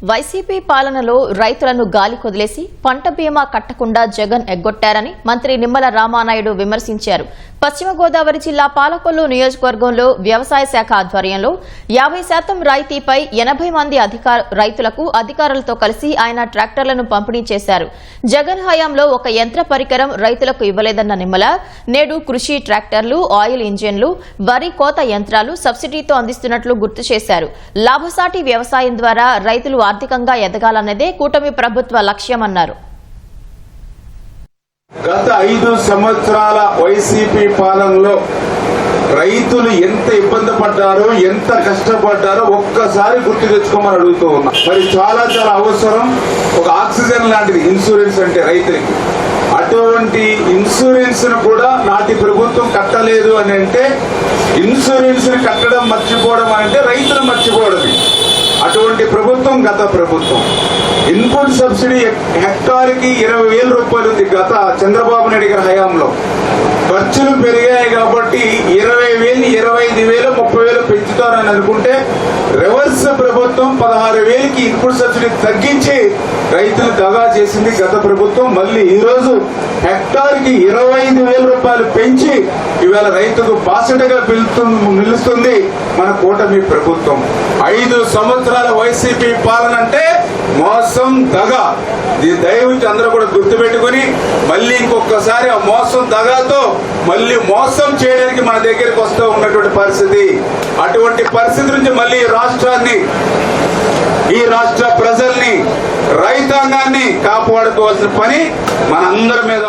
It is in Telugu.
వైసీపీ పాలనలో రైతులను గాలి కొదిలేసి పంట బీమా కట్టకుండా జగన్ ఎగ్గొట్టారని మంత్రి నిమ్మల రామానాయుడు విమర్శించారు. పశ్చిమ గోదావరి జిల్లా పాలకొల్లు నియోజకవర్గంలో వ్యవసాయ శాఖ ఆధ్వర్యంలో 50% రాయితీపై 80 మంది రైతులకు అధికారులతో కలిసి ఆయన ట్రాక్టర్లను పంపిణీ చేశారు. జగన్ హయాంలో ఒక యంత్ర పరికరం రైతులకు ఇవ్వలేదన్న నిమ్మల నేడు కృషి ట్రాక్టర్లు, ఆయిల్ ఇంజిన్లు, వరి కోత యంత్రాలు సబ్సిడీతో అందిస్తున్నట్లు గుర్తు చేశారు. లాభసాటి వ్యవసాయం ద్వారా రైతులు ఆర్థికంగా ఎదగాలన్నదే కూటమి ప్రభుత్వ లక్ష్యమన్నారు. గత 5 సంవత్సరాల వైసీపీ పాలనలో రైతులు ఎంత ఇబ్బంది పడ్డారో, ఎంత కష్టపడ్డారో ఒక్కసారి గుర్తు తెచ్చుకోమని అడుగుతూ ఉన్నా. మరి చాలా అవసరం ఒక ఆక్సిజన్ లాంటిది ఇన్సూరెన్స్ అంటే రైతులకి. అటువంటి ఇన్సూరెన్స్ ను కూడా నాటి ప్రభుత్వం కట్టలేదు అని అంటే ఇన్సూరెన్స్ ని కట్టడం మర్చిపోవడం అంటే రైతులు మర్చిపోవడం. అటువంటి ప్రభుత్వం గత ప్రభుత్వం. ఇన్పుట్ సబ్సిడీ హెక్టార్కి 20,000 రూపాయలు ఉంది గత చంద్రబాబు నాయుడు గారి హయాంలో. ఖర్చులు పెరిగాయి కాబట్టి 20,000, 25,000, 30,000 పెంచుతారని అనుకుంటే రివర్స్ ప్రభుత్వం 16,000కి ఇన్పుట్ సబ్సిడీ తగ్గించి రైతులు దగా చేసింది గత ప్రభుత్వం. మళ్ళీ ఈ రోజు హెక్టార్కి 25,000 రూపాయలు పెంచి ఇవాళ రైతుకు బాసటగా నిలుస్తుంది మన కూటమి ప్రభుత్వం. 5 సంవత్సరాల వైసీపీ పాలన అంటే మోసం, దగా. దయవుంచి అందరూ కూడా గుర్తుపెట్టుకుని మళ్ళీ ఇంకొకసారి ఆ మోసం, దగాతో మళ్ళీ మోసం చేయడానికి మన దగ్గరికి వస్తూ ఉన్నటువంటి పరిస్థితి. అటువంటి పరిస్థితి నుంచి మళ్ళీ రాష్ట్రాన్ని, ఈ రాష్ట్ర ప్రజల్ని, రైతాంగాన్ని కాపాడుకోవాల్సిన పని మనందరి మీద